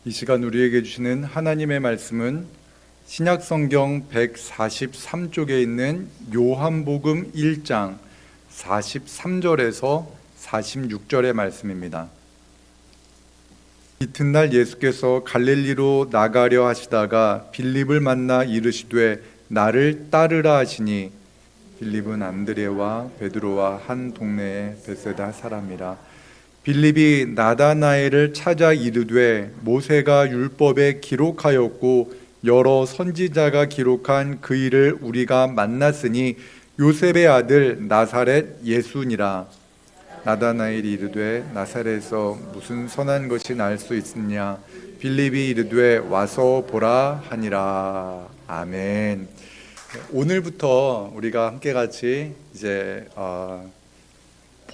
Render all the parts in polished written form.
이 시간 우리에게 주시는 하나님의 말씀은 신약성경 143쪽에 있는 요한복음 1장 43절에서 46절의 말씀입니다. 이튿날 예수께서 갈릴리로 나가려 하시다가 빌립을 만나 이르시되 나를 따르라 하시니 빌립은 안드레와 베드로와 한 동네의 벳세다 사람이라. 빌립이 나다나엘을 찾아 이르되 모세가 율법에 기록하였고 여러 선지자가 기록한 그 일을 우리가 만났으니 요셉의 아들 나사렛 예수니라. 나다나엘이 이르되 나사렛에서 무슨 선한 것이 날 수 있느냐. 빌립이 이르되 와서 보라 하니라. 아멘. 오늘부터 우리가 함께 같이 이제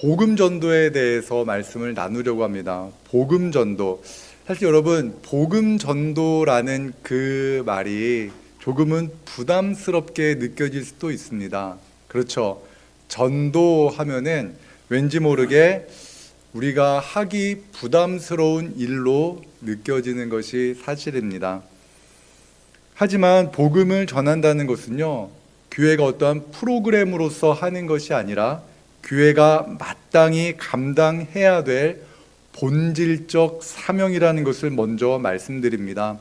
복음 전도에 대해서 말씀을 나누려고 합니다. 복음 전도. 사실 여러분, 복음 전도라는 그 말이 조금은 부담스럽게 느껴질 수도 있습니다. 그렇죠. 전도하면은 왠지 모르게 우리가 하기 부담스러운 일로 느껴지는 것이 사실입니다. 하지만 복음을 전한다는 것은요, 교회가 어떠한 프로그램으로서 하는 것이 아니라 교회가 마땅히 감당해야 될 본질적 사명이라는 것을 먼저 말씀드립니다.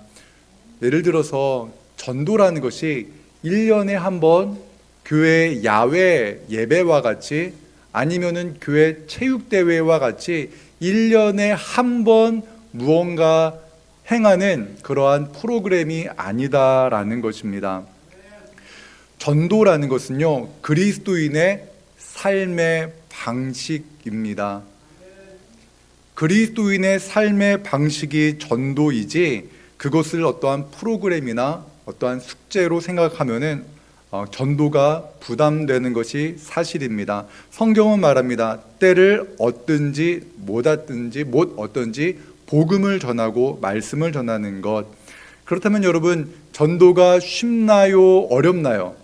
예를 들어서 전도라는 것이 1년에 한 번 교회 야외 예배와 같이 아니면은 교회 체육대회와 같이 1년에 한 번 무언가 행하는 그러한 프로그램이 아니다라는 것입니다. 전도라는 것은요, 그리스도인의 삶의 방식입니다. 그리스도인의 삶의 방식이 전도이지 그것을 어떠한 프로그램이나 어떠한 숙제로 생각하면은 전도가 부담되는 것이 사실입니다. 성경은 말합니다. 때를 얻든지 못 얻든지 복음을 전하고 말씀을 전하는 것. 그렇다면 여러분, 전도가 쉽나요? 어렵나요?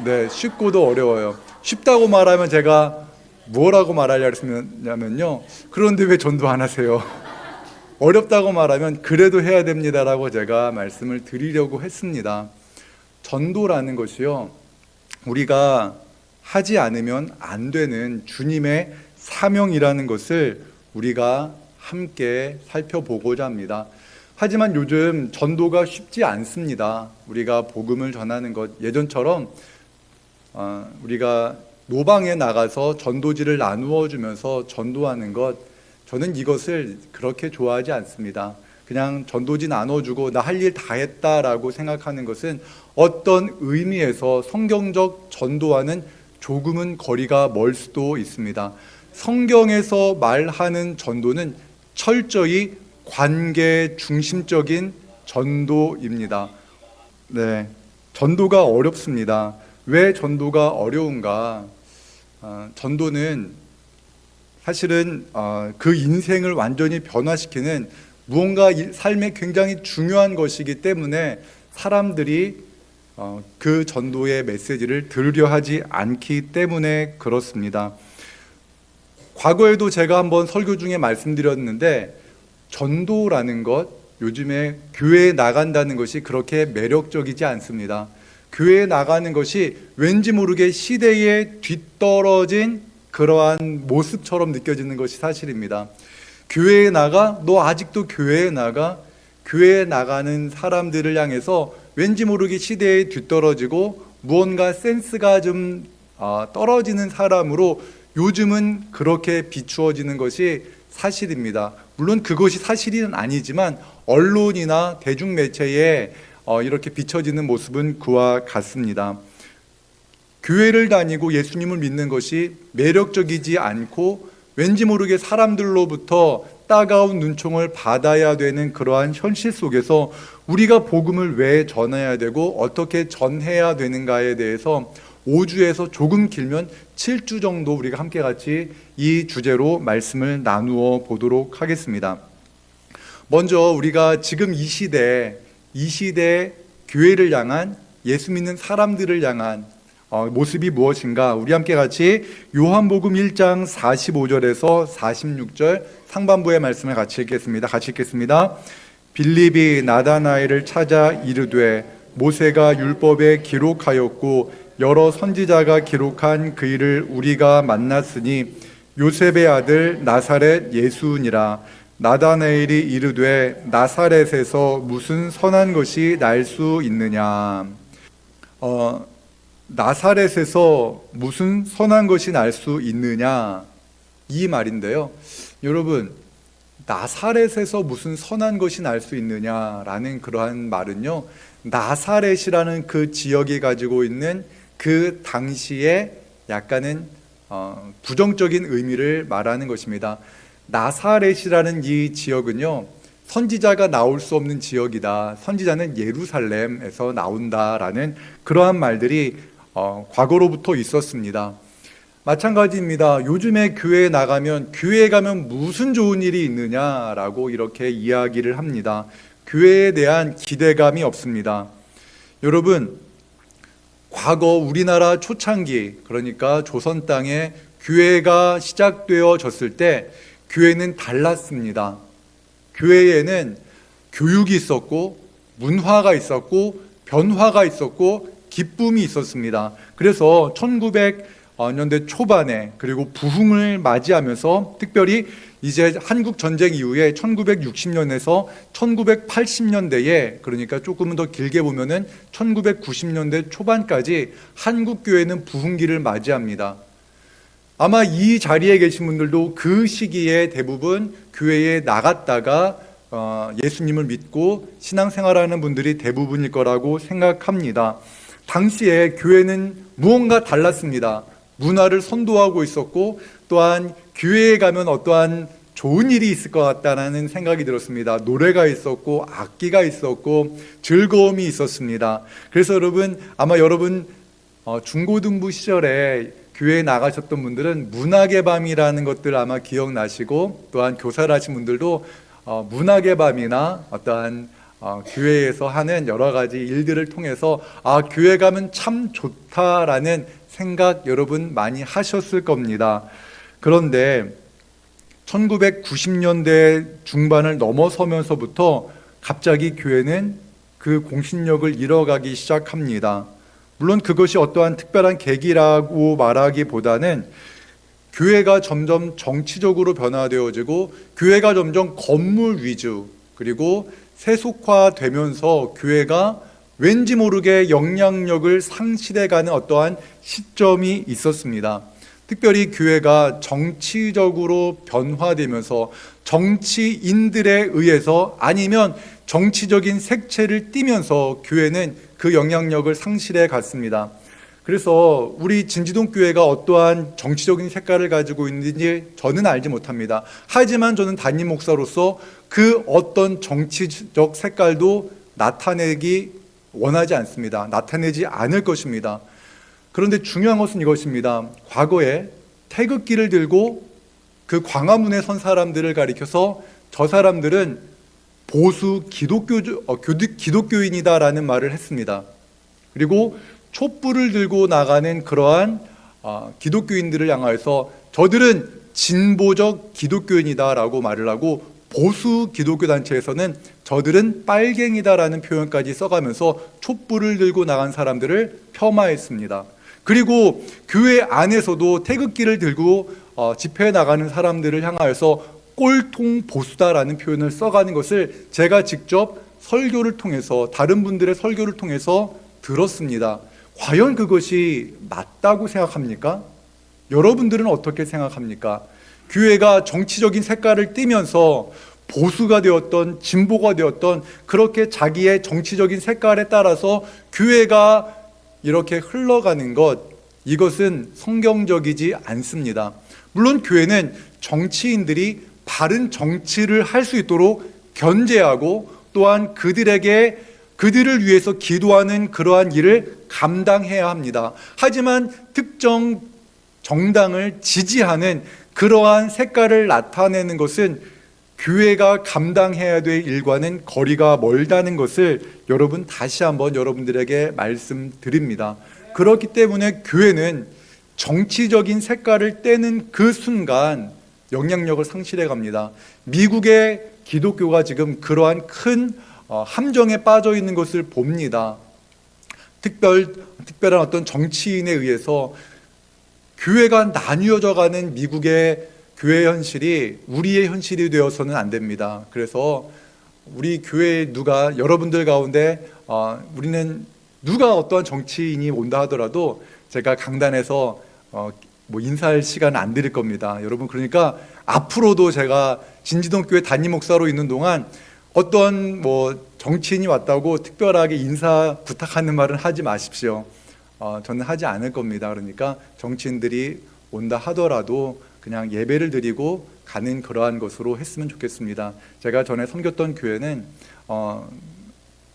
네, 쉽고도 어려워요. 쉽다고 말하면 제가 뭐라고 말하려고 했냐면요, 그런데 왜 전도 안 하세요? 어렵다고 말하면 그래도 해야 됩니다라고 제가 말씀을 드리려고 했습니다. 전도라는 것이요, 우리가 하지 않으면 안 되는 주님의 사명이라는 것을 우리가 함께 살펴보고자 합니다. 하지만 요즘 전도가 쉽지 않습니다. 우리가 복음을 전하는 것, 예전처럼 우리가 노방에 나가서 전도지를 나누어 주면서 전도하는 것, 저는 이것을 그렇게 좋아하지 않습니다. 그냥 전도지 나눠주고 나 할 일 다 했다라고 생각하는 것은 어떤 의미에서 성경적 전도와는 조금은 거리가 멀 수도 있습니다. 성경에서 말하는 전도는 철저히 관계 중심적인 전도입니다. 네, 전도가 어렵습니다. 왜 전도가 어려운가? 전도는 사실은 그 인생을 완전히 변화시키는 무언가 삶에 굉장히 중요한 것이기 때문에 사람들이 그 전도의 메시지를 들으려 하지 않기 때문에 그렇습니다. 과거에도 제가 한번 설교 중에 말씀드렸는데, 전도라는 것, 요즘에 교회에 나간다는 것이 그렇게 매력적이지 않습니다. 교회에 나가는 것이 왠지 모르게 시대에 뒤떨어진 그러한 모습처럼 느껴지는 것이 사실입니다. 교회에 나가? 너 아직도 교회에 나가? 교회에 나가는 사람들을 향해서 왠지 모르게 시대에 뒤떨어지고 무언가 센스가 좀 떨어지는 사람으로 요즘은 그렇게 비추어지는 것이 사실입니다. 물론 그것이 사실은 아니지만 언론이나 대중매체에 이렇게 비춰지는 모습은 그와 같습니다. 교회를 다니고 예수님을 믿는 것이 매력적이지 않고 왠지 모르게 사람들로부터 따가운 눈총을 받아야 되는 그러한 현실 속에서 우리가 복음을 왜 전해야 되고 어떻게 전해야 되는가에 대해서 5주에서 조금 길면 7주 정도 우리가 함께 같이 이 주제로 말씀을 나누어 보도록 하겠습니다. 먼저 우리가 지금 이 시대 교회를 향한, 예수 믿는 사람들을 향한 모습이 무엇인가? 우리 함께 같이 요한복음 1장 45절에서 46절 상반부의 말씀을 같이 읽겠습니다. 빌립이 나다나엘을 찾아 이르되 모세가 율법에 기록하였고 여러 선지자가 기록한 그 일을 우리가 만났으니 요셉의 아들 나사렛 예수니라. 나다나엘이 이르되 나사렛에서 무슨 선한 것이 날 수 있느냐. 나사렛에서 무슨 선한 것이 날 수 있느냐, 이 말인데요. 여러분, 나사렛에서 무슨 선한 것이 날 수 있느냐라는 그러한 말은요, 나사렛이라는 그 지역이 가지고 있는 그 당시에 약간은 부정적인 의미를 말하는 것입니다. 나사렛이라는 이 지역은요, 선지자가 나올 수 없는 지역이다. 선지자는 예루살렘에서 나온다라는 그러한 말들이 과거로부터 있었습니다. 마찬가지입니다. 요즘에 교회에 나가면 교회에 가면 무슨 좋은 일이 있느냐라고 이렇게 이야기를 합니다. 교회에 대한 기대감이 없습니다. 여러분, 과거 우리나라 초창기, 그러니까 조선 땅에 교회가 시작되어졌을 때 교회는 달랐습니다. 교회에는 교육이 있었고 문화가 있었고 변화가 있었고 기쁨이 있었습니다. 그래서 1900년대 초반에 그리고 부흥을 맞이하면서 특별히 이제 한국 전쟁 이후에 1960년에서 1980년대에, 그러니까 조금은 더 길게 보면은 1990년대 초반까지 한국 교회는 부흥기를 맞이합니다. 아마 이 자리에 계신 분들도 그 시기에 대부분 교회에 나갔다가 예수님을 믿고 신앙생활하는 분들이 대부분일 거라고 생각합니다. 당시에 교회는 무언가 달랐습니다. 문화를 선도하고 있었고 또한 교회에 가면 어떠한 좋은 일이 있을 것 같다는 생각이 들었습니다. 노래가 있었고 악기가 있었고 즐거움이 있었습니다. 그래서 아마 여러분 중고등부 시절에 교회에 나가셨던 분들은 문학의 밤이라는 것들 아마 기억나시고, 또한 교사를 하신 분들도 문학의 밤이나 어떠한 교회에서 하는 여러 가지 일들을 통해서 교회 가면 참 좋다라는 생각 여러분 많이 하셨을 겁니다. 그런데 1990년대 중반을 넘어서면서부터 갑자기 교회는 그 공신력을 잃어가기 시작합니다. 물론 그것이 어떠한 특별한 계기라고 말하기보다는 교회가 점점 정치적으로 변화되어지고 교회가 점점 건물 위주, 그리고 세속화되면서 교회가 왠지 모르게 영향력을 상실해가는 어떠한 시점이 있었습니다. 특별히 교회가 정치적으로 변화되면서 정치인들에 의해서 아니면 정치적인 색채를 띠면서 교회는 그 영향력을 상실해 갔습니다. 그래서 우리 진지동 교회가 어떠한 정치적인 색깔을 가지고 있는지 저는 알지 못합니다. 하지만 저는 담임 목사로서 그 어떤 정치적 색깔도 나타내기 원하지 않습니다. 나타내지 않을 것입니다. 그런데 중요한 것은 이것입니다. 과거에 태극기를 들고 그 광화문에 선 사람들을 가리켜서 저 사람들은 보수 기독교인이다라는 말을 했습니다. 그리고 촛불을 들고 나가는 그러한 기독교인들을 향하여서 저들은 진보적 기독교인이다라고 말을 하고, 보수 기독교 단체에서는 저들은 빨갱이다라는 표현까지 써가면서 촛불을 들고 나간 사람들을 폄하했습니다. 그리고 교회 안에서도 태극기를 들고 집회에 나가는 사람들을 향하여서 꼴통 보수다라는 표현을 써가는 것을 제가 직접 설교를 통해서, 다른 분들의 설교를 통해서 들었습니다. 과연 그것이 맞다고 생각합니까? 여러분들은 어떻게 생각합니까? 교회가 정치적인 색깔을 띠면서 보수가 되었던 진보가 되었던 그렇게 자기의 정치적인 색깔에 따라서 교회가 이렇게 흘러가는 것, 이것은 성경적이지 않습니다. 물론 교회는 정치인들이 바른 정치를 할 수 있도록 견제하고 또한 그들을 위해서 기도하는 그러한 일을 감당해야 합니다. 하지만 특정 정당을 지지하는 그러한 색깔을 나타내는 것은 교회가 감당해야 될 일과는 거리가 멀다는 것을 여러분 다시 한번 여러분들에게 말씀드립니다. 그렇기 때문에 교회는 정치적인 색깔을 떼는 그 순간 영향력을 상실해 갑니다. 미국의 기독교가 지금 그러한 큰 함정에 빠져 있는 것을 봅니다. 특별한 어떤 정치인에 의해서 교회가 나뉘어져 가는 미국의 교회 현실이 우리의 현실이 되어서는 안 됩니다. 그래서 우리 교회 여러분들 가운데 우리는 누가 어떠한 정치인이 온다 하더라도 제가 강단에서 인사할 시간 안 드릴 겁니다. 여러분, 그러니까 앞으로도 제가 진지동교회 담임 목사로 있는 동안 어떤 정치인이 왔다고 특별하게 인사 부탁하는 말은 하지 마십시오. 저는 하지 않을 겁니다. 그러니까 정치인들이 온다 하더라도 그냥 예배를 드리고 가는 그러한 것으로 했으면 좋겠습니다. 제가 전에 섬겼던 교회는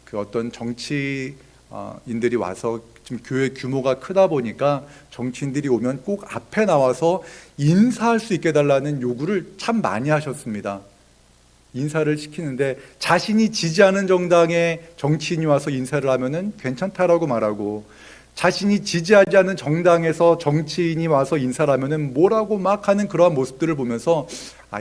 그 어떤 정치인들이 와서 지금 교회 규모가 크다 보니까 정치인들이 오면 꼭 앞에 나와서 인사할 수 있게 해달라는 요구를 참 많이 하셨습니다. 인사를 시키는데 자신이 지지하는 정당의 정치인이 와서 인사를 하면은 괜찮다라고 말하고, 자신이 지지하지 않는 정당에서 정치인이 와서 인사를 하면은 뭐라고 막 하는 그러한 모습들을 보면서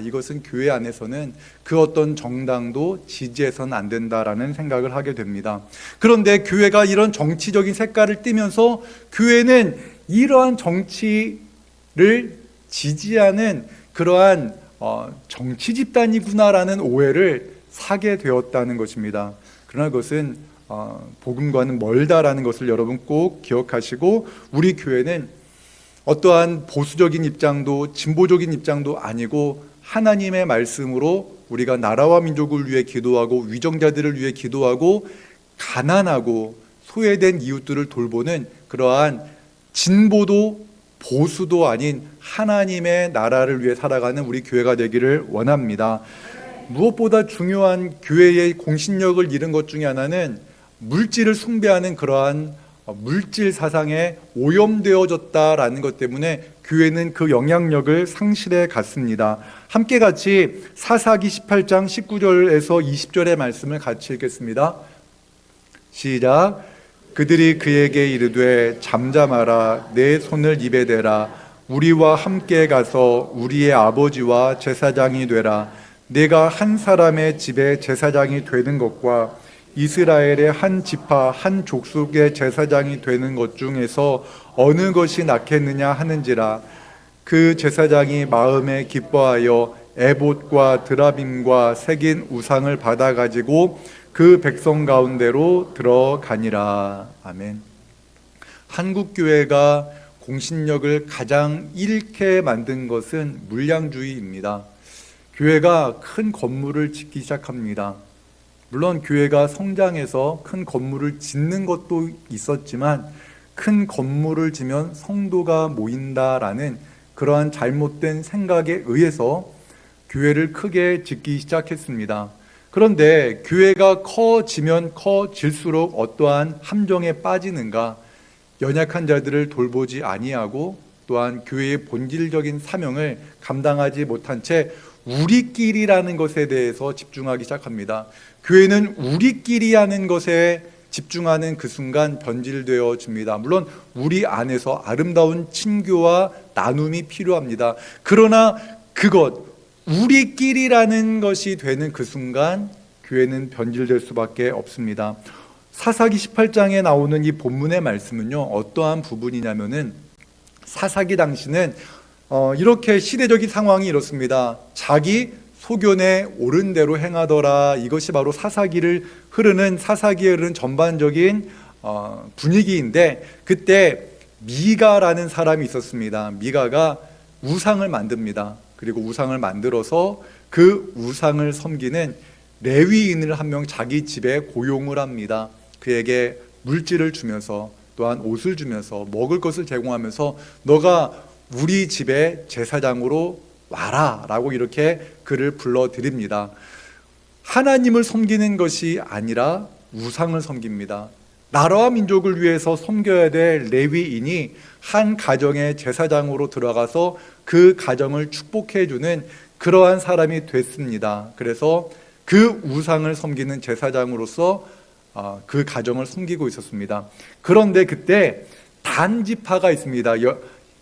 이것은 교회 안에서는 그 어떤 정당도 지지해서는 안 된다라는 생각을 하게 됩니다. 그런데 교회가 이런 정치적인 색깔을 띠면서 교회는 이러한 정치를 지지하는 그러한 정치 집단이구나라는 오해를 사게 되었다는 것입니다. 그러나 그것은 복음과는 멀다라는 것을 여러분 꼭 기억하시고, 우리 교회는 어떠한 보수적인 입장도 진보적인 입장도 아니고 하나님의 말씀으로 우리가 나라와 민족을 위해 기도하고 위정자들을 위해 기도하고 가난하고 소외된 이웃들을 돌보는 그러한 진보도 보수도 아닌 하나님의 나라를 위해 살아가는 우리 교회가 되기를 원합니다. 무엇보다 중요한 교회의 공신력을 잃은 것 중에 하나는 물질을 숭배하는 그러한 물질 사상에 오염되어졌다라는 것 때문에 교회는 그 영향력을 상실해 갔습니다. 함께 같이 사사기 18장 19절에서 20절의 말씀을 같이 읽겠습니다. 시작. 그들이 그에게 이르되 잠잠하라, 내 손을 입에 대라, 우리와 함께 가서 우리의 아버지와 제사장이 되라. 내가 한 사람의 집에 제사장이 되는 것과 이스라엘의 한 지파 한 족속의 제사장이 되는 것 중에서 어느 것이 낫겠느냐 하는지라. 그 제사장이 마음에 기뻐하여 에봇과 드라빔과 새긴 우상을 받아 가지고 그 백성 가운데로 들어가니라. 아멘. 한국 교회가 공신력을 가장 잃게 만든 것은 물량주의입니다. 교회가 큰 건물을 짓기 시작합니다. 물론 교회가 성장해서 큰 건물을 짓는 것도 있었지만 큰 건물을 지면 성도가 모인다라는 그러한 잘못된 생각에 의해서 교회를 크게 짓기 시작했습니다. 그런데 교회가 커지면 커질수록 어떠한 함정에 빠지는가? 연약한 자들을 돌보지 아니하고 또한 교회의 본질적인 사명을 감당하지 못한 채 우리끼리라는 것에 대해서 집중하기 시작합니다. 교회는 우리끼리 하는 것에 집중하는 그 순간 변질되어집니다. 물론 우리 안에서 아름다운 친교와 나눔이 필요합니다. 그러나 우리끼리라는 것이 되는 그 순간 교회는 변질될 수밖에 없습니다. 사사기 18장에 나오는 이 본문의 말씀은요, 어떠한 부분이냐면은 사사기 당시는 이렇게 시대적인 상황이 이렇습니다. 자기 소견에 옳은 대로 행하더라. 이것이 바로 사사기에 흐르는 전반적인 분위기인데, 그때 미가라는 사람이 있었습니다. 미가가 우상을 만듭니다. 그리고 우상을 만들어서 그 우상을 섬기는 레위인을 한 명 자기 집에 고용을 합니다. 그에게 물질을 주면서 또한 옷을 주면서 먹을 것을 제공하면서 너가 우리 집에 제사장으로 와라 라고 이렇게 그를 불러드립니다. 하나님을 섬기는 것이 아니라 우상을 섬깁니다. 나라와 민족을 위해서 섬겨야 될 레위인이 한 가정의 제사장으로 들어가서 그 가정을 축복해주는 그러한 사람이 됐습니다. 그래서 그 우상을 섬기는 제사장으로서 그 가정을 섬기고 있었습니다. 그런데 그때 단 지파가 있습니다.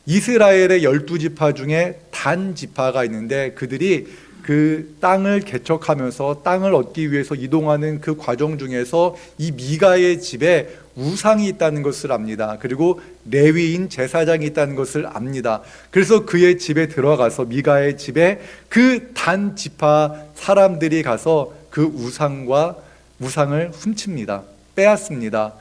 이스라엘의 12지파 중에 단 지파가 있는데 그들이 그 땅을 개척하면서 땅을 얻기 위해서 이동하는 그 과정 중에서 이 미가의 집에 우상이 있다는 것을 압니다. 그리고 레위인 제사장이 있다는 것을 압니다. 그래서 그의 집에 들어가서 미가의 집에 그 단 지파 사람들이 가서 그 우상을 훔칩니다. 빼앗습니다.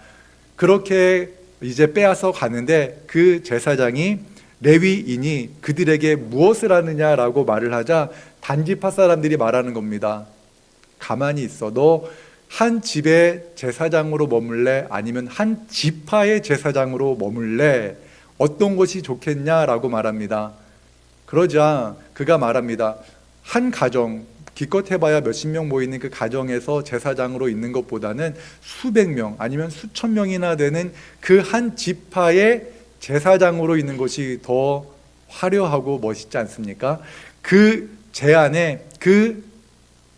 그렇게 이제 빼앗아 가는데 그 제사장이 레위인이 그들에게 무엇을 하느냐라고 말을 하자 단지파 사람들이 말하는 겁니다. 가만히 있어. 너 한 집의 제사장으로 머물래? 아니면 한 지파의 제사장으로 머물래? 어떤 것이 좋겠냐라고 말합니다. 그러자 그가 말합니다. 한 가정, 기껏 해봐야 몇십 명 모이는 그 가정에서 제사장으로 있는 것보다는 수백 명 아니면 수천 명이나 되는 그 한 지파의 제사장으로 있는 것이 더 화려하고 멋있지 않습니까? 그 제안에 그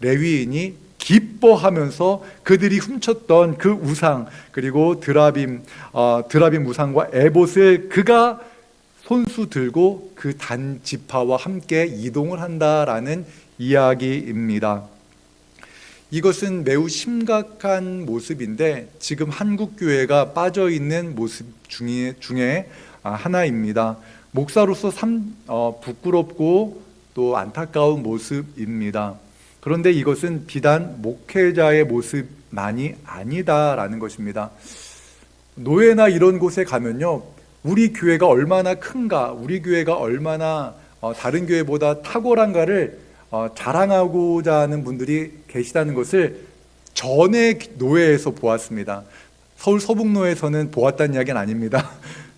레위인이 기뻐하면서 그들이 훔쳤던 그 우상 그리고 드라빔 우상과 에봇을 그가 손수 들고 그 단 지파와 함께 이동을 한다라는 이야기입니다. 이것은 매우 심각한 모습인데 지금 한국 교회가 빠져 있는 모습 중에 하나입니다. 목사로서 부끄럽고 또 안타까운 모습입니다. 그런데 이것은 비단 목회자의 모습만이 아니다라는 것입니다. 노예나 이런 곳에 가면요, 우리 교회가 얼마나 큰가, 우리 교회가 얼마나 다른 교회보다 탁월한가를 자랑하고자 하는 분들이 계시다는 것을 전에 노예에서 보았습니다. 서울 서북노에서는 보았다는 이야기는 아닙니다.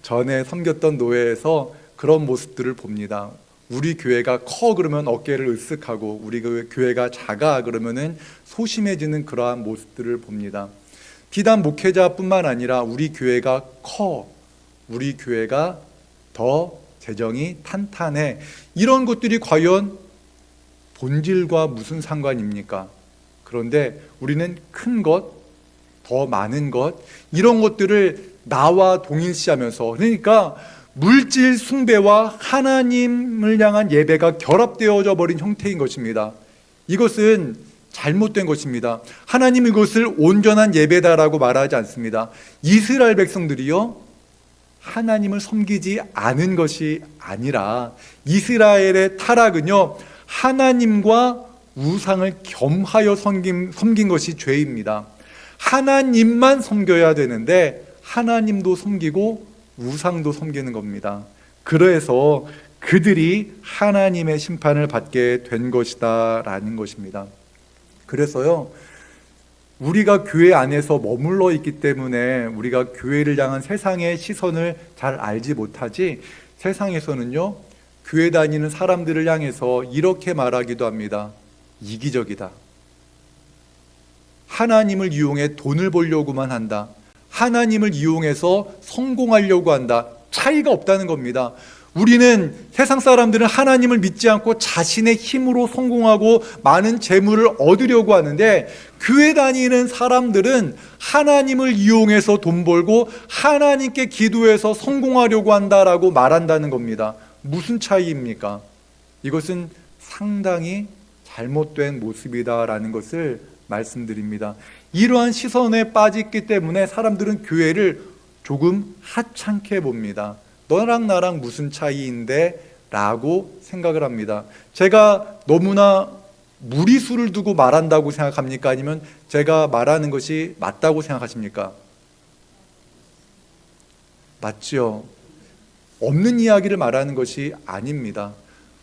전에 섬겼던 노예에서 그런 모습들을 봅니다. 우리 교회가 커 그러면 어깨를 으쓱하고 우리 교회가 작아 그러면은 소심해지는 그러한 모습들을 봅니다. 비단 목회자뿐만 아니라 우리 교회가 커, 우리 교회가 더 재정이 탄탄해, 이런 것들이 과연 본질과 무슨 상관입니까? 그런데 우리는 큰 것, 더 많은 것, 이런 것들을 나와 동일시하면서, 그러니까 물질 숭배와 하나님을 향한 예배가 결합되어져 버린 형태인 것입니다. 이것은 잘못된 것입니다. 하나님이 이것을 온전한 예배다라고 말하지 않습니다. 이스라엘 백성들이요, 하나님을 섬기지 않은 것이 아니라 이스라엘의 타락은요, 하나님과 우상을 겸하여 섬긴 것이 죄입니다. 하나님만 섬겨야 되는데 하나님도 섬기고 우상도 섬기는 겁니다. 그래서 그들이 하나님의 심판을 받게 된 것이다 라는 것입니다. 그래서요, 우리가 교회 안에서 머물러 있기 때문에 우리가 교회를 향한 세상의 시선을 잘 알지 못하지, 세상에서는요, 교회 다니는 사람들을 향해서 이렇게 말하기도 합니다. 이기적이다. 하나님을 이용해 돈을 벌려고만 한다. 하나님을 이용해서 성공하려고 한다. 차이가 없다는 겁니다. 우리는, 세상 사람들은 하나님을 믿지 않고 자신의 힘으로 성공하고 많은 재물을 얻으려고 하는데, 교회 다니는 사람들은 하나님을 이용해서 돈 벌고 하나님께 기도해서 성공하려고 한다라고 말한다는 겁니다. 무슨 차이입니까? 이것은 상당히 잘못된 모습이다라는 것을 말씀드립니다. 이러한 시선에 빠졌기 때문에 사람들은 교회를 조금 하찮게 봅니다. 너랑 나랑 무슨 차이인데? 라고 생각을 합니다. 제가 너무나 무리수를 두고 말한다고 생각합니까? 아니면 제가 말하는 것이 맞다고 생각하십니까? 맞죠? 없는 이야기를 말하는 것이 아닙니다.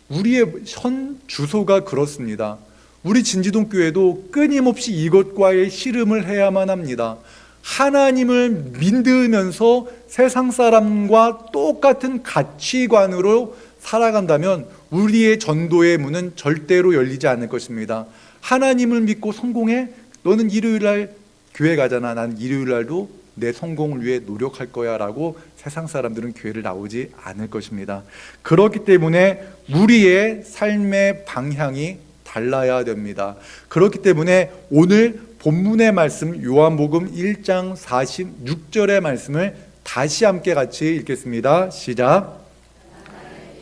우리의 현 주소가 그렇습니다. 우리 진지동 교회도 끊임없이 이것과의 씨름을 해야만 합니다. 하나님을 믿으면서 세상 사람과 똑같은 가치관으로 살아간다면 우리의 전도의 문은 절대로 열리지 않을 것입니다. 하나님을 믿고 성공해? 너는 일요일날 교회 가잖아. 난 일요일날도 내 성공을 위해 노력할 거야 라고 세상 사람들은 교회를 나오지 않을 것입니다. 그렇기 때문에 우리의 삶의 방향이 달라야 됩니다. 그렇기 때문에 오늘 본문의 말씀, 요한복음 1장 46절의 말씀을 다시 함께 같이 읽겠습니다. 시작.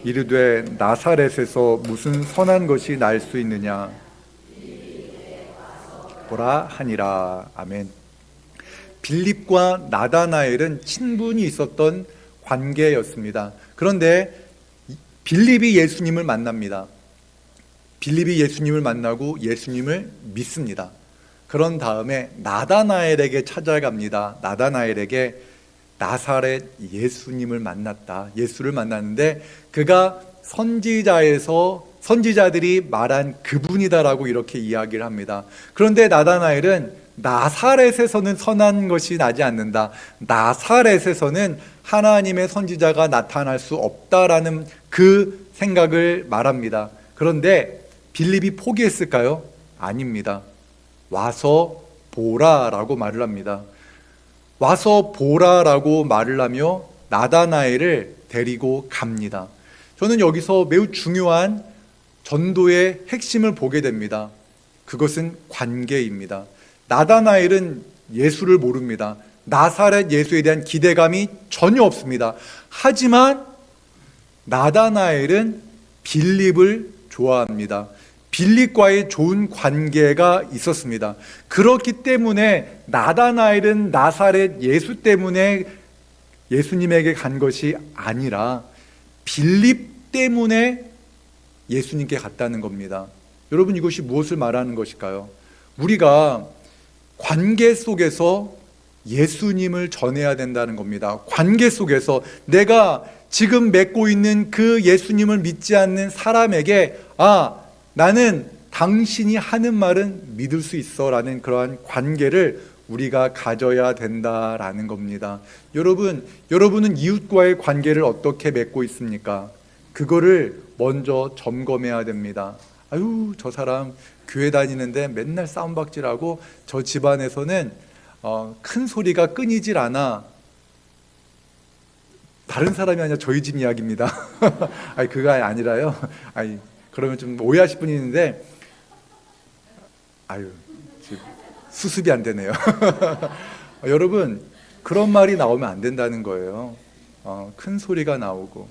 이르되 나사렛에서 무슨 선한 것이 날 수 있느냐 보라 하니라. 아멘. 빌립과 나다나엘은 친분이 있었던 관계였습니다. 그런데 빌립이 예수님을 만납니다. 빌립이 예수님을 만나고 예수님을 믿습니다. 그런 다음에 나다나엘에게 찾아갑니다. 나다나엘에게 나사렛 예수님을 만났다. 예수를 만났는데 그가 선지자들이 말한 그분이다라고 이렇게 이야기를 합니다. 그런데 나다나엘은 나사렛에서는 선한 것이 나지 않는다. 나사렛에서는 하나님의 선지자가 나타날 수 없다라는 그 생각을 말합니다. 그런데 빌립이 포기했을까요? 아닙니다. 와서 보라라고 말을 합니다. 와서 보라라고 말을 하며 나다나엘을 데리고 갑니다. 저는 여기서 매우 중요한 전도의 핵심을 보게 됩니다. 그것은 관계입니다. 나다나엘은 예수를 모릅니다. 나사렛 예수에 대한 기대감이 전혀 없습니다. 하지만 나다나엘은 빌립을 좋아합니다. 빌립과의 좋은 관계가 있었습니다. 그렇기 때문에 나다나엘은 나사렛 예수 때문에 예수님에게 간 것이 아니라 빌립 때문에 예수님께 갔다는 겁니다. 여러분, 이것이 무엇을 말하는 것일까요? 우리가 관계 속에서 예수님을 전해야 된다는 겁니다. 관계 속에서 내가 지금 맺고 있는 그 예수님을 믿지 않는 사람에게 나는 당신이 하는 말은 믿을 수 있어 라는 그러한 관계를 우리가 가져야 된다라는 겁니다. 여러분은 이웃과의 관계를 어떻게 맺고 있습니까? 그거를 먼저 점검해야 됩니다. 저 사람 교회 다니는데 맨날 싸움박질하고 저 집안에서는 큰 소리가 끊이질 않아. 다른 사람이 아니라 저희 집 이야기입니다. 그거 아니라요. 그러면 좀 오해하실 분이 있는데 수습이 안 되네요. 여러분, 그런 말이 나오면 안 된다는 거예요. 큰 소리가 나오고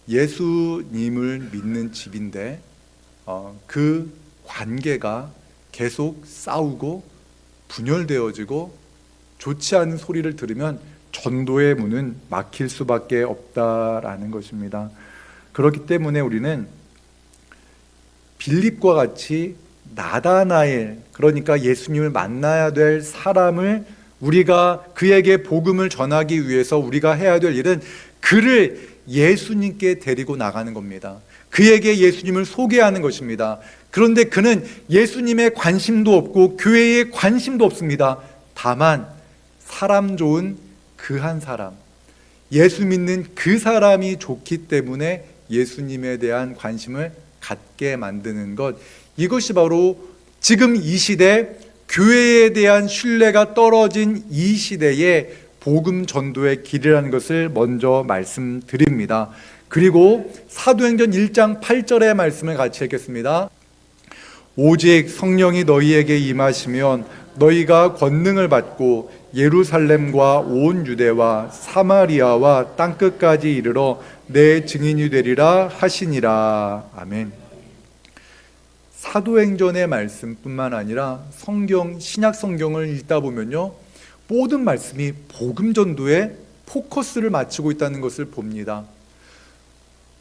예수님을 믿는 집인데 그 관계가 계속 싸우고 분열되어지고 좋지 않은 소리를 들으면 전도의 문은 막힐 수밖에 없다라는 것입니다. 그렇기 때문에 우리는 빌립과 같이 나다나엘, 그러니까 예수님을 만나야 될 사람을 우리가 그에게 복음을 전하기 위해서 우리가 해야 될 일은 그를 예수님께 데리고 나가는 겁니다. 그에게 예수님을 소개하는 것입니다. 그런데 그는 예수님에 관심도 없고 교회에 관심도 없습니다. 다만 사람 좋은 그 한 사람, 예수 믿는 그 사람이 좋기 때문에 예수님에 대한 관심을 갖게 만드는 것, 이것이 바로 지금 이 시대 교회에 대한 신뢰가 떨어진 이 시대의 복음 전도의 길이라는 것을 먼저 말씀드립니다. 그리고 사도행전 1장 8절의 말씀을 같이 읽겠습니다. 오직 성령이 너희에게 임하시면 너희가 권능을 받고 예루살렘과 온 유대와 사마리아와 땅끝까지 이르러 내 증인이 되리라 하시니라. 아멘. 사도행전의 말씀뿐만 아니라 신약 성경을 읽다 보면요, 모든 말씀이 복음 전도에 포커스를 맞추고 있다는 것을 봅니다.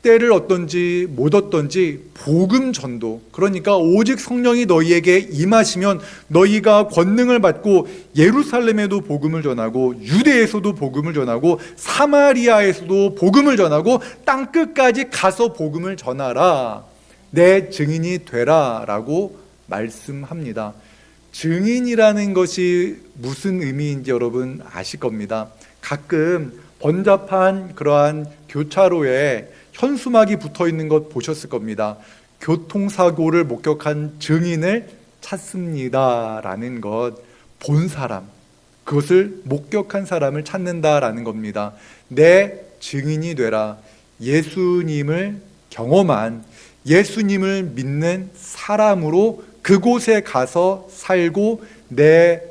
때를 얻든지 못 얻든지 복음 전도, 그러니까 오직 성령이 너희에게 임하시면 너희가 권능을 받고 예루살렘에도 복음을 전하고 유대에서도 복음을 전하고 사마리아에서도 복음을 전하고 땅끝까지 가서 복음을 전하라, 내 증인이 되라 라고 말씀합니다. 증인이라는 것이 무슨 의미인지 여러분 아실 겁니다. 가끔 번잡한 그러한 교차로에 현수막이 붙어 있는 것 보셨을 겁니다. 교통사고를 목격한 증인을 찾습니다라는 것, 본 사람, 그것을 목격한 사람을 찾는다라는 겁니다. 내 증인이 되라. 예수님을 경험한, 예수님을 믿는 사람으로 그곳에 가서 살고 내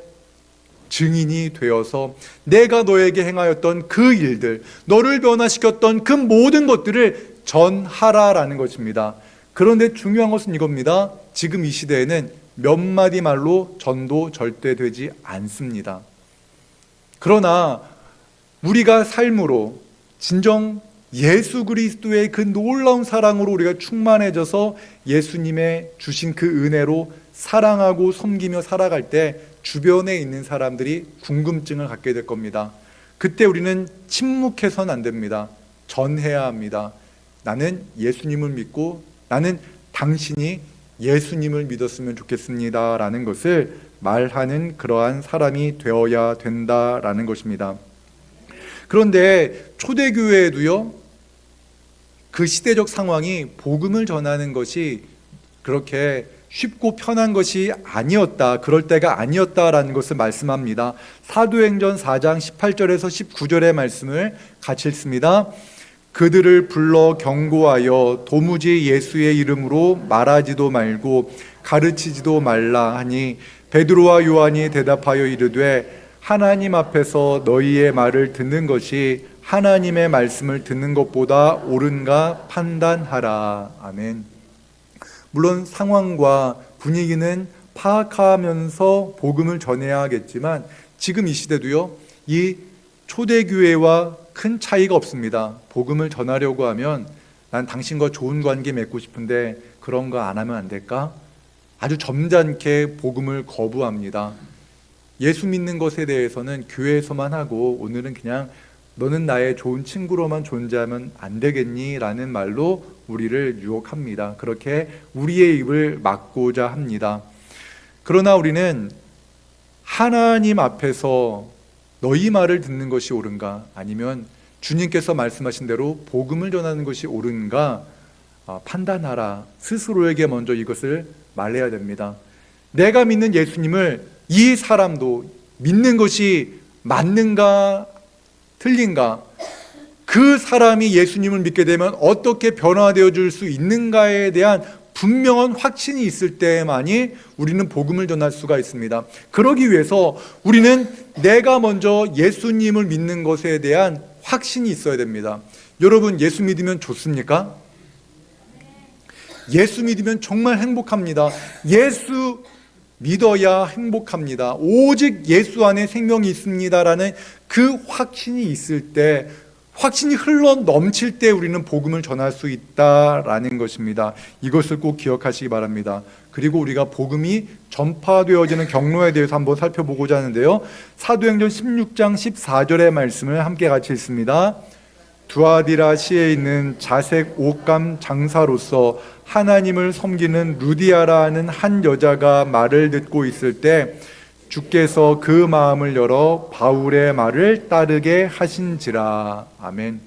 증인이 되어서 내가 너에게 행하였던 그 일들, 너를 변화시켰던 그 모든 것들을 전하라라는 것입니다. 그런데 중요한 것은 이겁니다. 지금 이 시대에는 몇 마디 말로 전도 절대 되지 않습니다. 그러나 우리가 삶으로 진정 예수 그리스도의 그 놀라운 사랑으로 우리가 충만해져서 예수님의 주신 그 은혜로 사랑하고 섬기며 살아갈 때 주변에 있는 사람들이 궁금증을 갖게 될 겁니다. 그때 우리는 침묵해서는 안 됩니다. 전해야 합니다. 나는 예수님을 믿고 나는 당신이 예수님을 믿었으면 좋겠습니다 라는 것을 말하는 그러한 사람이 되어야 된다라는 것입니다. 그런데 초대교회에도요, 그 시대적 상황이 복음을 전하는 것이 그렇게 쉽고 편한 것이 아니었다, 그럴 때가 아니었다라는 것을 말씀합니다. 사도행전 4장 18절에서 19절의 말씀을 같이 읽습니다. 그들을 불러 경고하여 도무지 예수의 이름으로 말하지도 말고 가르치지도 말라 하니 베드로와 요한이 대답하여 이르되 하나님 앞에서 너희의 말을 듣는 것이 하나님의 말씀을 듣는 것보다 옳은가 판단하라. 아멘. 물론 상황과 분위기는 파악하면서 복음을 전해야 하겠지만 지금 이 시대도요, 이 초대교회와 큰 차이가 없습니다. 복음을 전하려고 하면 난 당신과 좋은 관계 맺고 싶은데 그런 거 안 하면 안 될까? 아주 점잖게 복음을 거부합니다. 예수 믿는 것에 대해서는 교회에서만 하고 오늘은 그냥 너는 나의 좋은 친구로만 존재하면 안 되겠니? 라는 말로 우리를 유혹합니다. 그렇게 우리의 입을 막고자 합니다. 그러나 우리는 하나님 앞에서 너희 말을 듣는 것이 옳은가? 아니면 주님께서 말씀하신 대로 복음을 전하는 것이 옳은가? 판단하라. 스스로에게 먼저 이것을 말해야 됩니다. 내가 믿는 예수님을 이 사람도 믿는 것이 맞는가 틀린가, 그 사람이 예수님을 믿게 되면 어떻게 변화되어 줄 수 있는가에 대한 분명한 확신이 있을 때만이 우리는 복음을 전할 수가 있습니다. 그러기 위해서 우리는 내가 먼저 예수님을 믿는 것에 대한 확신이 있어야 됩니다. 여러분, 예수 믿으면 좋습니까? 예수 믿으면 정말 행복합니다. 예수 믿어야 행복합니다. 오직 예수 안에 생명이 있습니다라는 그 확신이 있을 때, 확신이 흘러 넘칠 때 우리는 복음을 전할 수 있다라는 것입니다. 이것을 꼭 기억하시기 바랍니다. 그리고 우리가 복음이 전파되어지는 경로에 대해서 한번 살펴보고자 하는데요, 사도행전 16장 14절의 말씀을 함께 같이 읽습니다. 두아디라시에 있는 자색 옷감 장사로서 하나님을 섬기는 루디아라는 한 여자가 말을 듣고 있을 때 주께서 그 마음을 열어 바울의 말을 따르게 하신지라. 아멘.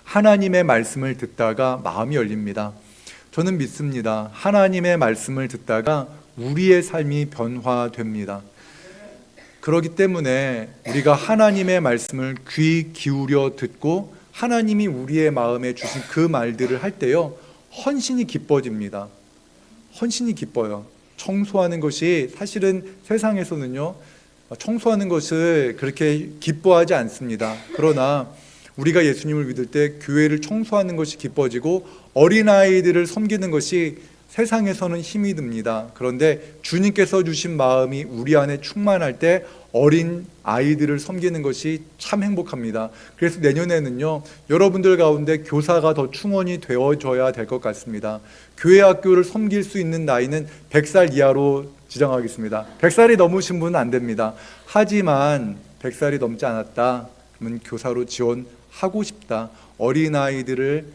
하나님의 말씀을 듣다가 마음이 열립니다. 저는 믿습니다. 하나님의 말씀을 듣다가 우리의 삶이 변화됩니다. 그렇기 때문에 우리가 하나님의 말씀을 귀 기울여 듣고 하나님이 우리의 마음에 주신 그 말들을 할 때요, 헌신이 기뻐집니다. 헌신이 기뻐요. 청소하는 것이 사실은 세상에서는요, 청소하는 것을 그렇게 기뻐하지 않습니다. 그러나 우리가 예수님을 믿을 때 교회를 청소하는 것이 기뻐지고 어린아이들을 섬기는 것이 세상에서는 힘이 듭니다. 그런데 주님께서 주신 마음이 우리 안에 충만할 때 어린 아이들을 섬기는 것이 참 행복합니다. 그래서 내년에는요, 여러분들 가운데 교사가 더 충원이 되어져야 될 것 같습니다. 교회 학교를 섬길 수 있는 나이는 100살 이하로 지정하겠습니다. 100살이 넘으신 분은 안 됩니다. 하지만 100살이 넘지 않았다 그러면 교사로 지원하고 싶다, 어린아이들을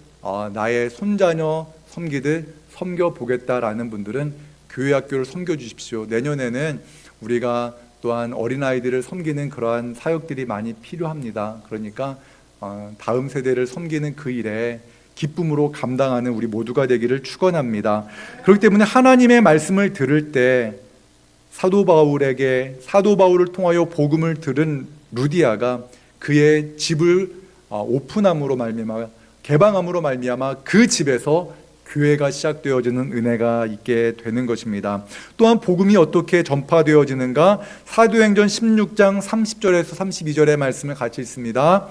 나의 손자녀 섬기듯 섬겨보겠다라는 분들은 교회 학교를 섬겨주십시오. 내년에는 우리가 또한 어린아이들을 섬기는 그러한 사역들이 많이 필요합니다. 그러니까 다음 세대를 섬기는 그 일에 기쁨으로 감당하는 우리 모두가 되기를 축원합니다. 그렇기 때문에 하나님의 말씀을 들을 때 사도 바울을 통하여 복음을 들은 루디아가 그의 집을 오픈함으로 말미암아, 개방함으로 말미암아 그 집에서 교회가 시작되어지는 은혜가 있게 되는 것입니다. 또한 복음이 어떻게 전파되어지는가? 사도행전 16장 30절에서 32절의 말씀을 같이 읽습니다.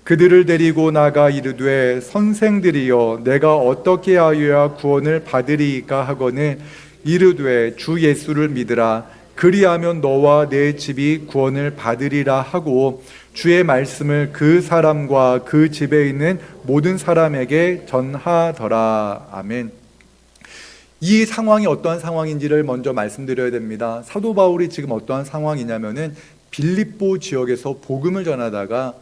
그들을 데리고 나가 이르되 선생들이여 내가 어떻게 하여야 구원을 받으리이까 하거늘 이르되 주 예수를 믿으라 그리하면 너와 내 집이 구원을 받으리라 하고 주의 말씀을 그 사람과 그 집에 있는 모든 사람에게 전하더라. 아멘. 이 상황이 어떠한 상황인지를 먼저 말씀드려야 됩니다. 사도 바울이 지금 어떠한 상황이냐면은 빌립보 지역에서 복음을 전하다가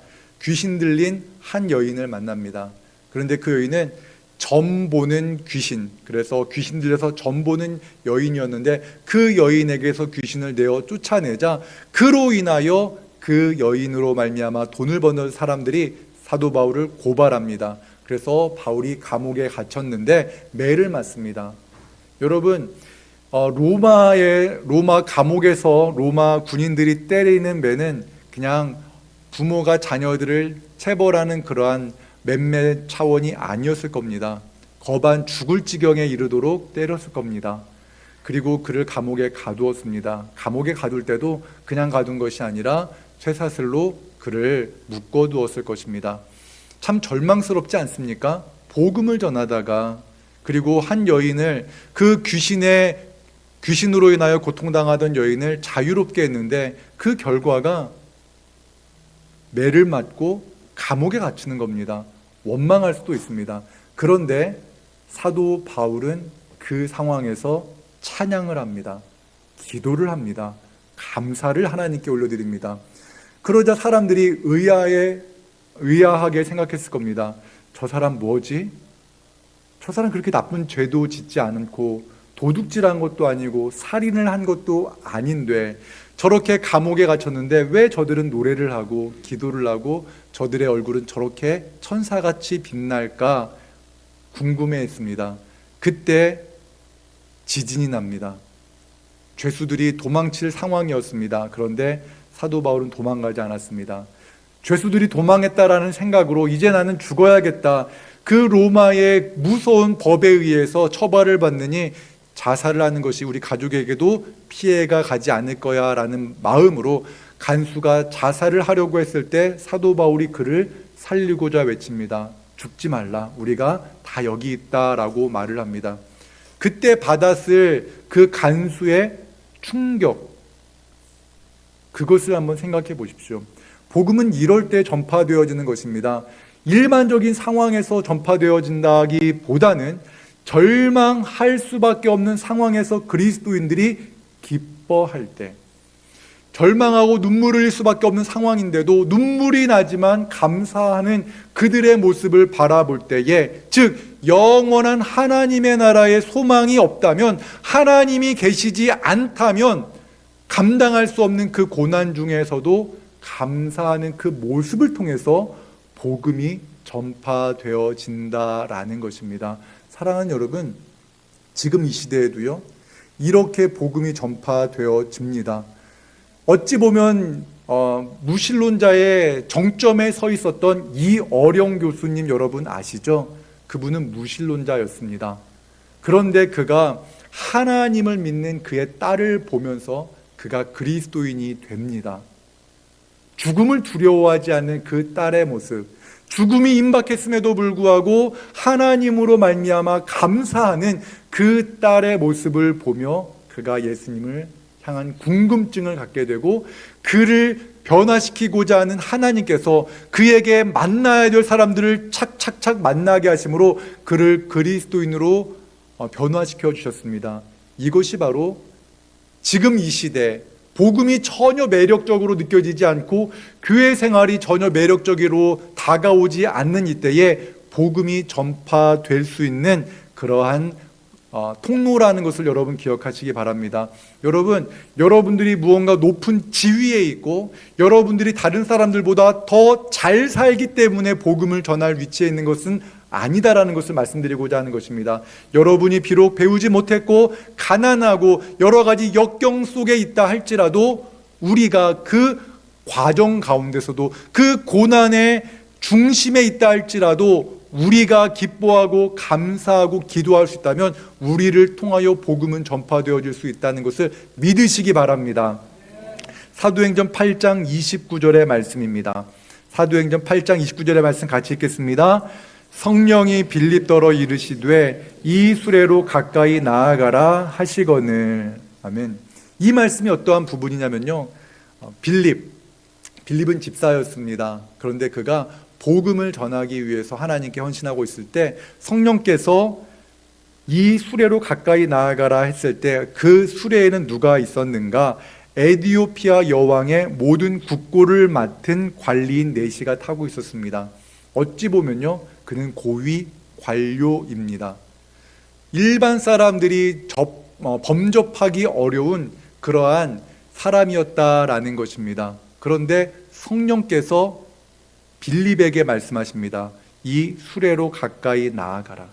귀신 들린 한 여인을 만납니다. 그런데 그 여인은 점 보는 귀신, 그래서 귀신 들려서 점 보는 여인이었는데 그 여인에게서 귀신을 내어 쫓아내자 그로 인하여 그 여인으로 말미암아 돈을 버는 사람들이 사도 바울을 고발합니다. 그래서 바울이 감옥에 갇혔는데 매를 맞습니다. 여러분, 로마 감옥에서 로마 군인들이 때리는 매는 그냥 부모가 자녀들을 체벌하는 그러한 맴매 차원이 아니었을 겁니다. 거반 죽을 지경에 이르도록 때렸을 겁니다. 그리고 그를 감옥에 가두었습니다. 감옥에 가둘 때도 그냥 가둔 것이 아니라 쇠사슬로 그를 묶어두었을 것입니다. 참 절망스럽지 않습니까? 복음을 전하다가 그리고 한 여인을 그 귀신으로 인하여 고통당하던 여인을 자유롭게 했는데 그 결과가 매를 맞고 감옥에 갇히는 겁니다. 원망할 수도 있습니다. 그런데 사도 바울은 그 상황에서 찬양을 합니다. 기도를 합니다. 감사를 하나님께 올려드립니다. 그러자 사람들이 의아하게 생각했을 겁니다. 저 사람 뭐지? 저 사람 그렇게 나쁜 죄도 짓지 않고 도둑질한 것도 아니고 살인을 한 것도 아닌데 저렇게 감옥에 갇혔는데 왜 저들은 노래를 하고 기도를 하고 저들의 얼굴은 저렇게 천사같이 빛날까 궁금해했습니다. 그때 지진이 납니다. 죄수들이 도망칠 상황이었습니다. 그런데 사도 바울은 도망가지 않았습니다. 죄수들이 도망했다라는 생각으로 이제 나는 죽어야겠다. 그 로마의 무서운 법에 의해서 처벌을 받느니 자살을 하는 것이 우리 가족에게도 피해가 가지 않을 거야 라는 마음으로 간수가 자살을 하려고 했을 때 사도 바울이 그를 살리고자 외칩니다. 죽지 말라. 우리가 다 여기 있다라고 말을 합니다. 그때 받았을 그 간수의 충격, 그것을 한번 생각해 보십시오. 복음은 이럴 때 전파되어지는 것입니다. 일반적인 상황에서 전파되어진다기보다는 절망할 수밖에 없는 상황에서 그리스도인들이 기뻐할 때, 절망하고 눈물을 흘릴 수밖에 없는 상황인데도 눈물이 나지만 감사하는 그들의 모습을 바라볼 때에, 즉 영원한 하나님의 나라에 소망이 없다면, 하나님이 계시지 않다면 감당할 수 없는 그 고난 중에서도 감사하는 그 모습을 통해서 복음이 전파되어진다라는 것입니다. 사랑하는 여러분, 지금 이 시대에도요, 이렇게 복음이 전파되어집니다. 어찌 보면 무신론자의 정점에 서 있었던 이어령 교수님 여러분 아시죠? 그분은 무신론자였습니다. 그런데 그가 하나님을 믿는 그의 딸을 보면서 그가 그리스도인이 됩니다. 죽음을 두려워하지 않는 그 딸의 모습, 죽음이 임박했음에도 불구하고 하나님으로 말미암아 감사하는 그 딸의 모습을 보며 그가 예수님을 향한 궁금증을 갖게 되고, 그를 변화시키고자 하는 하나님께서 그에게 만나야 될 사람들을 착착착 만나게 하심으로 그를 그리스도인으로 변화시켜 주셨습니다. 이것이 바로 지금 이 시대 복음이 전혀 매력적으로 느껴지지 않고 교회 생활이 전혀 매력적으로 다가오지 않는 이때에 복음이 전파될 수 있는 그러한 통로라는 것을 여러분 기억하시기 바랍니다. 여러분들이 무언가 높은 지위에 있고 여러분들이 다른 사람들보다 더 잘 살기 때문에 복음을 전할 위치에 있는 것은 아니다라는 것을 말씀드리고자 하는 것입니다. 여러분이 비록 배우지 못했고 가난하고 여러 가지 역경 속에 있다 할지라도 우리가 그 과정 가운데서도 그 고난의 중심에 있다 할지라도 우리가 기뻐하고 감사하고 기도할 수 있다면 우리를 통하여 복음은 전파되어질 수 있다는 것을 믿으시기 바랍니다. 사도행전 8장 29절의 말씀입니다. 사도행전 8장 29절의 말씀 같이 읽겠습니다. 성령이 빌립더러 이르시되 이 수레로 가까이 나아가라 하시거늘. 아멘. 이 말씀이 어떠한 부분이냐면요, 빌립은 집사였습니다. 그런데 그가 복음을 전하기 위해서 하나님께 헌신하고 있을 때 성령께서 이 수레로 가까이 나아가라 했을 때 그 수레에는 누가 있었는가? 에디오피아 여왕의 모든 국고를 맡은 관리인 네시가 타고 있었습니다. 어찌 보면요, 그는 고위 관료입니다. 일반 사람들이 범접하기 어려운 그러한 사람이었다라는 것입니다. 그런데 성령께서 빌립에게 말씀하십니다. 이 수레로 가까이 나아가라.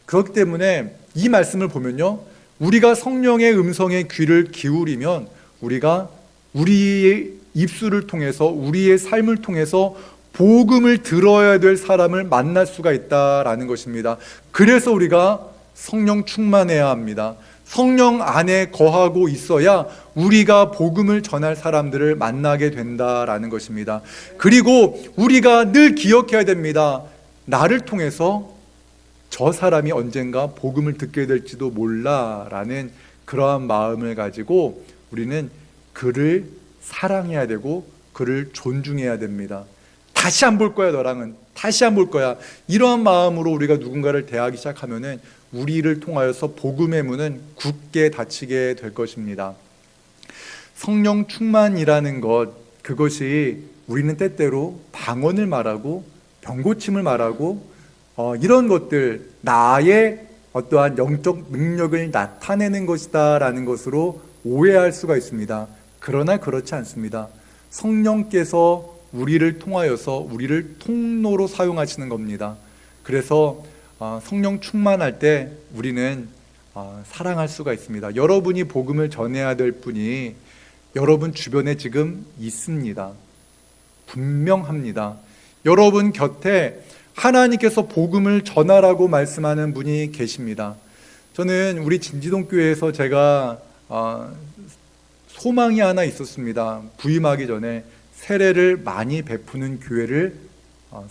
그렇기 때문에 이 말씀을 보면요, 우리가 성령의 음성에 귀를 기울이면 우리가 우리의 입술을 통해서, 우리의 삶을 통해서 복음을 들어야 될 사람을 만날 수가 있다라는 것입니다. 그래서 우리가 성령 충만해야 합니다. 성령 안에 거하고 있어야 우리가 복음을 전할 사람들을 만나게 된다라는 것입니다. 그리고 우리가 늘 기억해야 됩니다. 나를 통해서 저 사람이 언젠가 복음을 듣게 될지도 몰라라는 그러한 마음을 가지고 우리는 그를 사랑해야 되고 그를 존중해야 됩니다. 다시 안 볼 거야, 너랑은. 다시 안 볼 거야. 이러한 마음으로 우리가 누군가를 대하기 시작하면은 우리를 통하여서 복음의 문은 굳게 닫히게 될 것입니다. 성령 충만이라는 것, 그것이 우리는 때때로 방언을 말하고 병고침을 말하고 이런 것들, 나의 어떠한 영적 능력을 나타내는 것이다 라는 것으로 오해할 수가 있습니다. 그러나 그렇지 않습니다. 성령께서 우리를 통하여서 우리를 통로로 사용하시는 겁니다. 그래서 성령 충만할 때 우리는 사랑할 수가 있습니다. 여러분이 복음을 전해야 될 분이 여러분 주변에 지금 있습니다. 분명합니다. 여러분 곁에 하나님께서 복음을 전하라고 말씀하는 분이 계십니다. 저는 우리 진지동교회에서 제가 소망이 하나 있었습니다. 부임하기 전에 세례를 많이 베푸는 교회를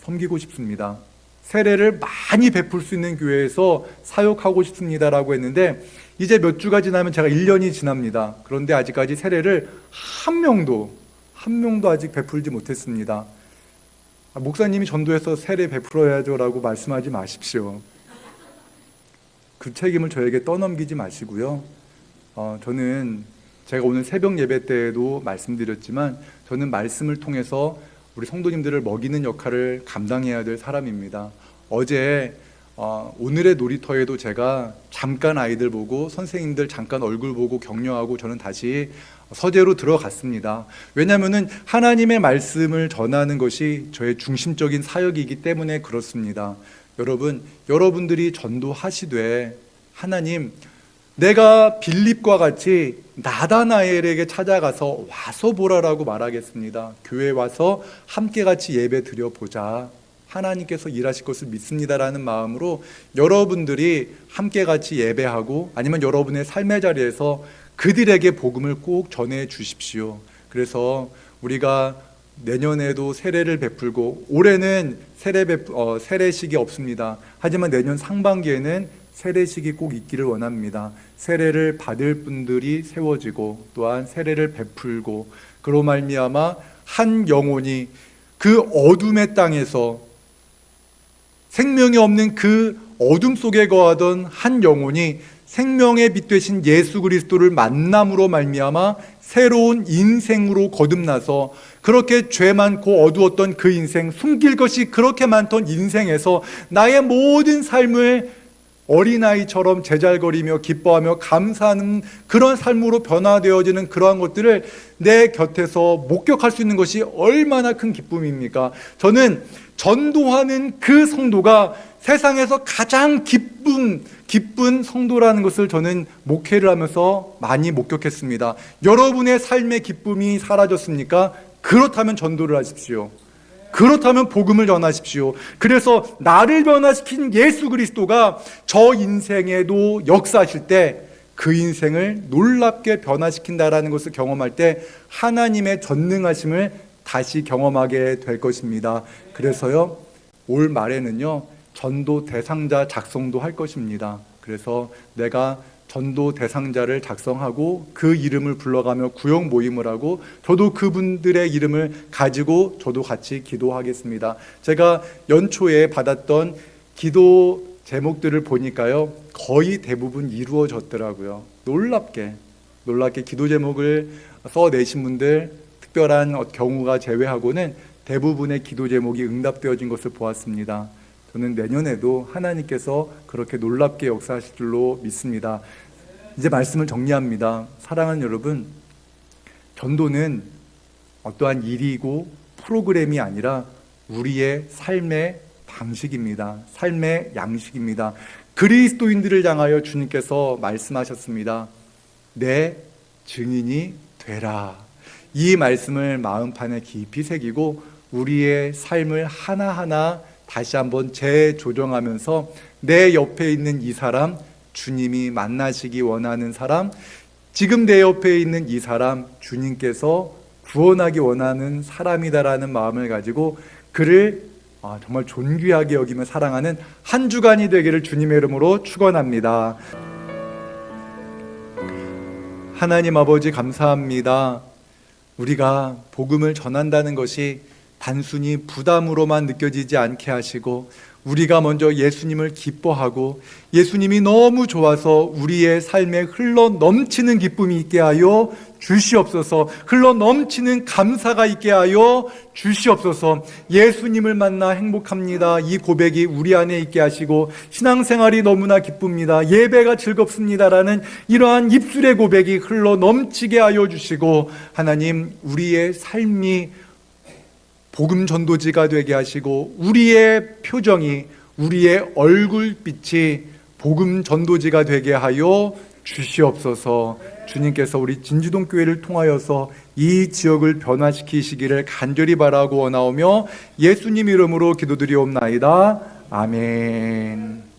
섬기고 싶습니다. 세례를 많이 베풀 수 있는 교회에서 사역하고 싶습니다라고 했는데 이제 몇 주가 지나면 제가 1년이 지납니다. 그런데 아직까지 세례를 한 명도 아직 베풀지 못했습니다. 목사님이 전도해서 세례 베풀어야죠 라고 말씀하지 마십시오. 그 책임을 저에게 떠넘기지 마시고요. 저는 제가 오늘 새벽 예배 때에도 말씀드렸지만 저는 말씀을 통해서 우리 성도님들을 먹이는 역할을 감당해야 될 사람입니다. 어제 오늘의 놀이터에도 제가 잠깐 아이들 보고 선생님들 잠깐 얼굴 보고 격려하고 저는 다시 서재로 들어갔습니다. 왜냐하면 하나님의 말씀을 전하는 것이 저의 중심적인 사역이기 때문에 그렇습니다. 여러분들이 전도하시되 하나님, 내가 빌립과 같이 나다나엘에게 찾아가서 와서 보라라고 말하겠습니다. 교회에 와서 함께 같이 예배 드려보자. 하나님께서 일하실 것을 믿습니다라는 마음으로 여러분들이 함께 같이 예배하고 아니면 여러분의 삶의 자리에서 그들에게 복음을 꼭 전해 주십시오. 그래서 우리가 내년에도 세례를 베풀고 올해는 세례식이 없습니다. 하지만 내년 상반기에는 세례식이 꼭 있기를 원합니다. 세례를 받을 분들이 세워지고 또한 세례를 베풀고 그로 말미암아 한 영혼이 그 어둠의 땅에서 생명이 없는 그 어둠 속에 거하던 한 영혼이 생명의 빛 되신 예수 그리스도를 만남으로 말미암아 새로운 인생으로 거듭나서 그렇게 죄 많고 어두웠던 그 인생, 숨길 것이 그렇게 많던 인생에서 나의 모든 삶을 어린아이처럼 제잘거리며 기뻐하며 감사하는 그런 삶으로 변화되어지는 그러한 것들을 내 곁에서 목격할 수 있는 것이 얼마나 큰 기쁨입니까? 저는 전도하는 그 성도가 세상에서 가장 기쁜 성도라는 것을 저는 목회를 하면서 많이 목격했습니다. 여러분의 삶의 기쁨이 사라졌습니까? 그렇다면 전도를 하십시오. 그렇다면 복음을 전하십시오. 그래서 나를 변화시킨 예수 그리스도가 저 인생에도 역사하실 때 그 인생을 놀랍게 변화시킨다라는 것을 경험할 때 하나님의 전능하심을 다시 경험하게 될 것입니다. 그래서요, 올 말에는요, 전도 대상자 작성도 할 것입니다. 그래서 내가 전도 대상자를 작성하고 그 이름을 불러가며 구역 모임을 하고 저도 그분들의 이름을 가지고 저도 같이 기도하겠습니다. 제가 연초에 받았던 기도 제목들을 보니까요, 거의 대부분 이루어졌더라고요. 놀랍게 기도 제목을 써내신 분들, 특별한 경우가 제외하고는 대부분의 기도 제목이 응답되어진 것을 보았습니다. 저는 내년에도 하나님께서 그렇게 놀랍게 역사하실 줄로 믿습니다. 이제 말씀을 정리합니다. 사랑하는 여러분, 전도는 어떠한 일이고 프로그램이 아니라 우리의 삶의 방식입니다. 삶의 양식입니다. 그리스도인들을 향하여 주님께서 말씀하셨습니다. 내 증인이 되라. 이 말씀을 마음판에 깊이 새기고 우리의 삶을 하나하나 다시 한번 재조정하면서 내 옆에 있는 이 사람, 주님이 만나시기 원하는 사람, 지금 내 옆에 있는 이 사람, 주님께서 구원하기 원하는 사람이다라는 마음을 가지고 그를 정말 존귀하게 여기며 사랑하는 한 주간이 되기를 주님의 이름으로 축원합니다. 하나님 아버지 감사합니다. 우리가 복음을 전한다는 것이 단순히 부담으로만 느껴지지 않게 하시고 우리가 먼저 예수님을 기뻐하고 예수님이 너무 좋아서 우리의 삶에 흘러 넘치는 기쁨이 있게 하여 주시옵소서. 흘러 넘치는 감사가 있게 하여 주시옵소서. 예수님을 만나 행복합니다. 이 고백이 우리 안에 있게 하시고 신앙생활이 너무나 기쁩니다. 예배가 즐겁습니다라는 이러한 입술의 고백이 흘러 넘치게 하여 주시고 하나님, 우리의 삶이 복음 전도지가 되게 하시고 우리의 표정이, 우리의 얼굴빛이 복음 전도지가 되게 하여 주시옵소서. 주님께서 우리 진주동 교회를 통하여서 이 지역을 변화시키시기를 간절히 바라고 원하오며 예수님 이름으로 기도드리옵나이다. 아멘.